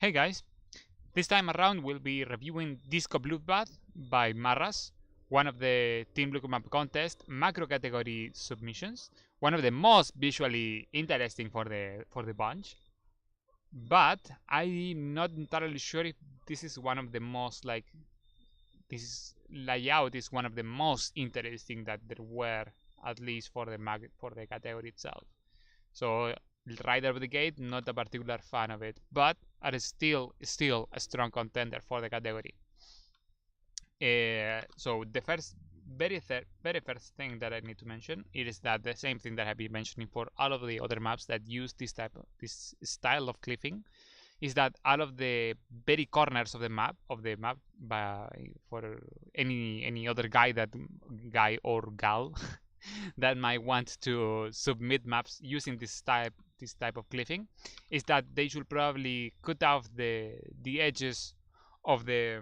Hey guys, this time around we'll be reviewing Disco Bloodbath by Marras, one of the TeamLiquid map contest macro category submissions, one of the most visually interesting for the bunch. But I'm not entirely sure if this is one of the most this layout is one of the most interesting that there were, at least for the category itself. So right out of the gate, not a particular fan of it, but are still a strong contender for the category. So the very first thing that I need to mention is that the same thing that I've been mentioning for all of the other maps that use this style of cliffing is that all of the very corners of the map for any other guy or gal that might want to submit maps using this type of cliffing is that they should probably cut off the edges of the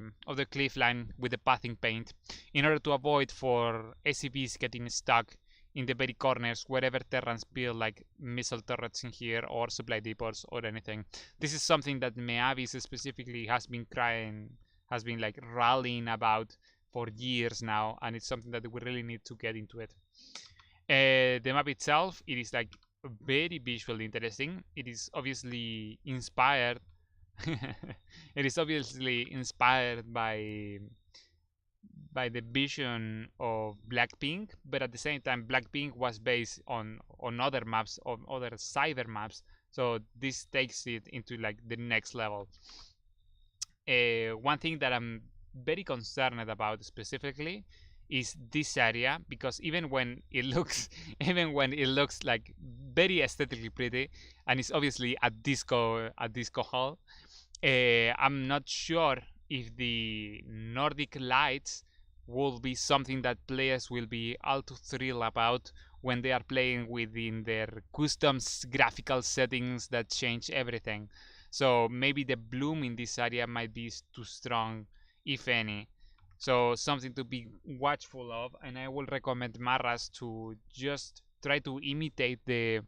cliff line with the pathing paint in order to avoid for SCVs getting stuck in the very corners wherever Terrans build like missile turrets in here or supply depots or anything. This is something that Meavis specifically has been like rallying about for years now, and it's something that we really need to get into it. The map itself, it is like very visually interesting. It is obviously inspired it is obviously inspired by the vision of Blackpink, but at the same time Blackpink was based on other maps, on other cyber maps, so this takes it into like the next level. One thing that I'm very concerned about specifically is this area, because even when it looks like very aesthetically pretty and it's obviously a disco hall, I'm not sure if the Nordic lights will be something that players will be all too thrilled about when they are playing within their custom graphical settings that change everything. So maybe the bloom in this area might be too strong, if any. So something to be watchful of, and I will recommend Marras to just try to imitate the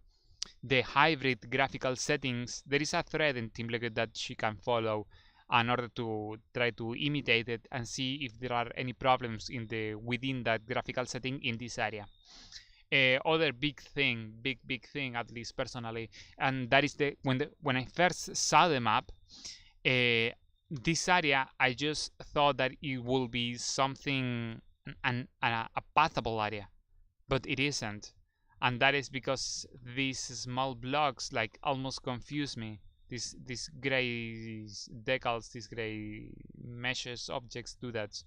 hybrid graphical settings. There is a thread in TeamLiquid that she can follow in order to try to imitate it and see if there are any problems within that graphical setting in this area. Other big thing, at least personally, and that is when I first saw the map, this area, I just thought that it will be something a pathable area, but it isn't, and that is because these small blocks like almost confuse me. These gray decals, these gray meshes objects do that,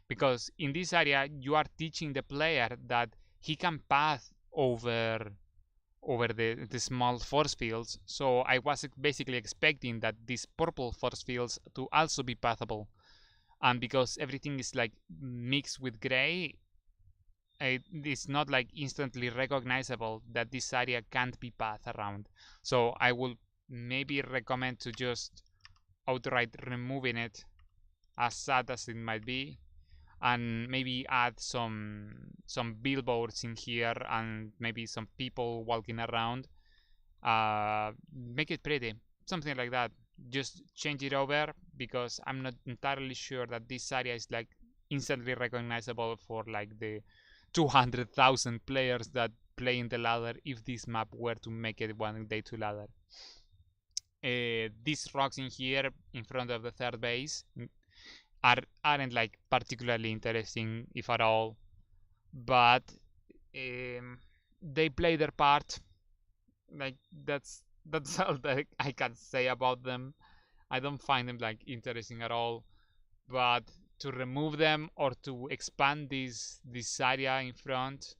because in this area you are teaching the player that he can path over the small force fields. So I was basically expecting that these purple force fields to also be pathable, and because everything is like mixed with gray, it's not like instantly recognizable that this area can't be pathed around. So I will maybe recommend to just outright removing it, as sad as it might be, and maybe add some billboards in here and maybe some people walking around. Make it pretty, something like that. Just change it over, because I'm not entirely sure that this area is like instantly recognizable for like the 200,000 players that play in the ladder if this map were to make it one day to ladder. These rocks in here in front of the third base aren't like particularly interesting, if at all, but they play their part. Like that's all that I can say about them. I don't find them like interesting at all, but to remove them or to expand this area in front,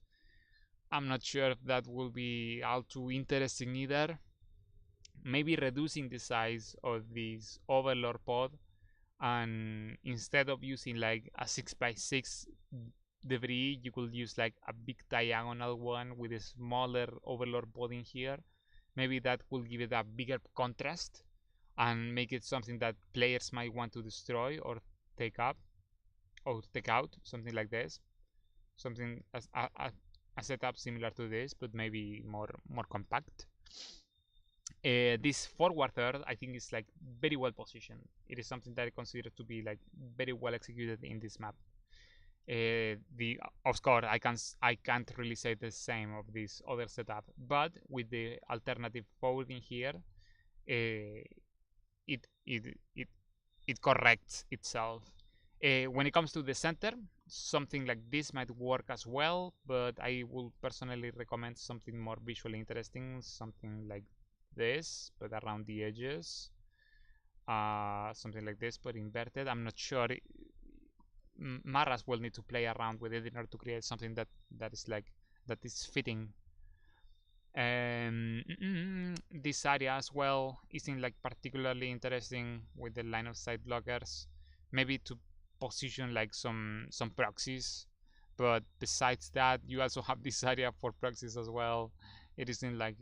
I'm not sure if that will be all too interesting either. Maybe reducing the size of this overlord pod, and instead of using like a 6x6 debris, you could use like a big diagonal one with a smaller overlord pod in here. Maybe that will give it a bigger contrast and make it something that players might want to destroy or take up or take out, something like this. Something as a setup similar to this, but maybe more compact. This forward third, I think, is like very well positioned. It is something that I consider to be like very well executed in this map. The of course I can't really say the same of this other setup, but with the alternative forwarding here, it corrects itself. When it comes to the center, something like this might work as well, but I will personally recommend something more visually interesting, something like this, but around the edges. Something like this, but inverted. I'm not sure. Maras will need to play around with it in order to create something that is fitting. This area as well isn't like particularly interesting with the line of sight blockers. Maybe to position like some proxies, but besides that, you also have this area for proxies as well. It isn't like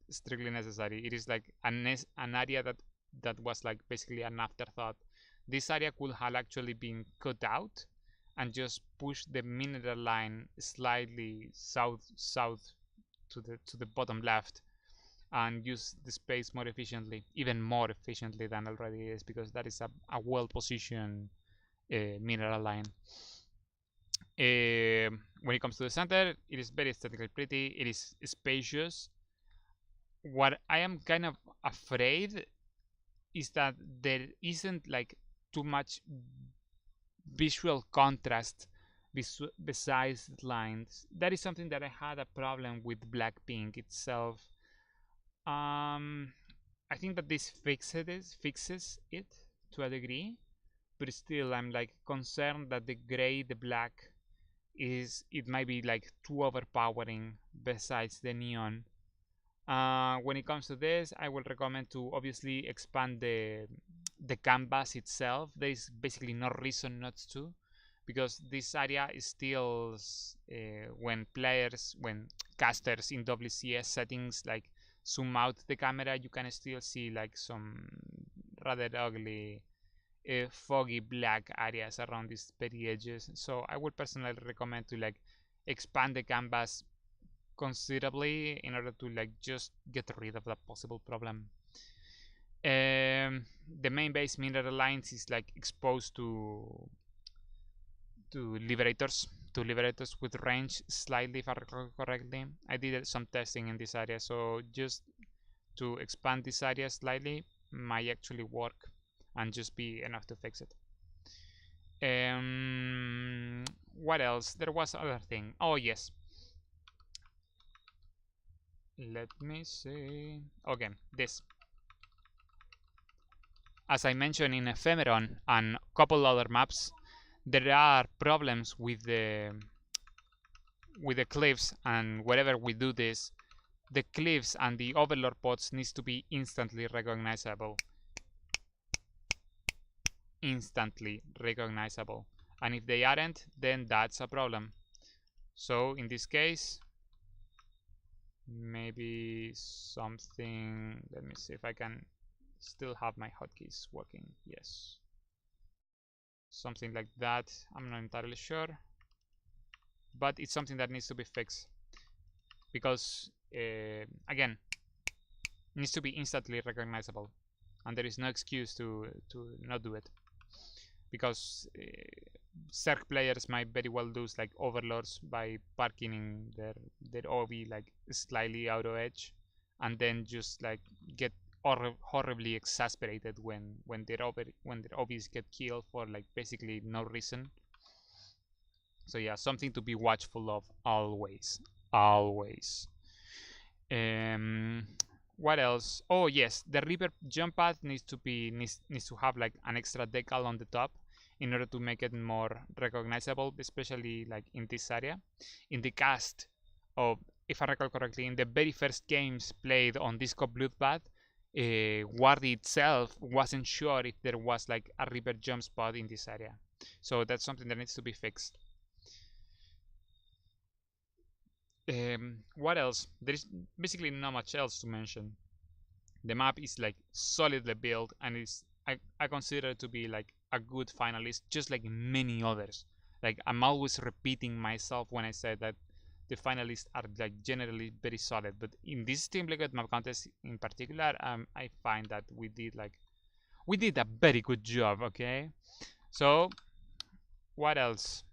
strictly necessary. It is like an area that was like basically an afterthought. This area could have actually been cut out and just push the mineral line slightly south to the bottom left and use the space more efficiently, even more efficiently than already is, because that is a well positioned mineral line. When it comes to the center, it is very aesthetically pretty. It is spacious. What I am kind of afraid is that there isn't like too much visual contrast besides lines. That is something that I had a problem with Blackpink itself. I think that this fixes it to a degree, but still I'm like concerned that the gray, the black it might be like too overpowering besides the neon. When it comes to this, I will recommend to obviously expand the canvas itself. There is basically no reason not to, because this area is still when casters in WCS settings like zoom out the camera, you can still see like some rather ugly foggy black areas around these very edges. So I would personally recommend to like expand the canvas considerably in order to like just get rid of that possible problem. The main base mineral lines is like exposed to liberators with range slightly, if I recall correctly. I did some testing in this area, so just to expand this area slightly might actually work and just be enough to fix it. What else? There was other thing. Oh yes, let me see. Okay, this. As I mentioned in Ephemeron and a couple other maps, there are problems with the cliffs, and wherever we do this, the cliffs and the overlord pods needs to be instantly recognizable. And if they aren't, then that's a problem. So in this case, maybe something, let me see if I can still have my hotkeys working. Yes, something like that. I'm not entirely sure, but it's something that needs to be fixed, because again, it needs to be instantly recognizable, and there is no excuse to not do it, because Zerg players might very well lose like overlords by parking in their OB like slightly out of edge, and then just like get horribly exasperated when their OBs get killed for like basically no reason. So yeah, something to be watchful of always. What else? Oh yes, the Reaper jump pad needs to have like an extra decal on the top in order to make it more recognizable, especially like in this area. In the cast of, if I recall correctly, in the very first games played on Disco Bloodbath, Wardy itself wasn't sure if there was like a Reaper jump spot in this area. So that's something that needs to be fixed. What else? There is basically not much else to mention. The map is like solidly built, and I consider it to be like a good finalist, just like many others. Like I'm always repeating myself when I say that the finalists are like generally very solid. But in this TeamLiquid map contest in particular, I find that we did a very good job. Okay, so what else?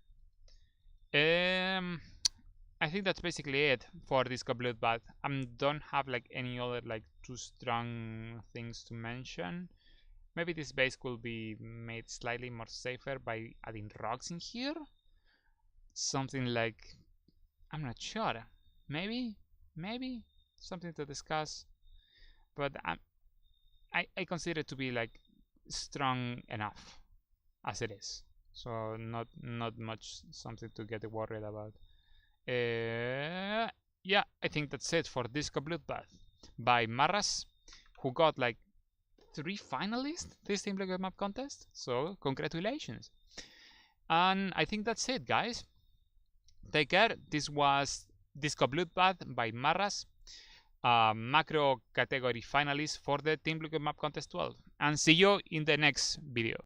I think that's basically it for this Bloodbath. I don't have like any other like too strong things to mention. Maybe this base could be made slightly more safer by adding rocks in here. Something like, I'm not sure. Maybe something to discuss. But I consider it to be like strong enough as it is. So not much something to get worried about. Yeah, I think that's it for this Bloodbath by Marras, who got like 3 finalists this TeamLiquid map contest. So congratulations. And I think that's it, guys. Take care. This was Disco Bloodbath by Marras, macro category finalist for the TeamLiquid map contest 12. And see you in the next video.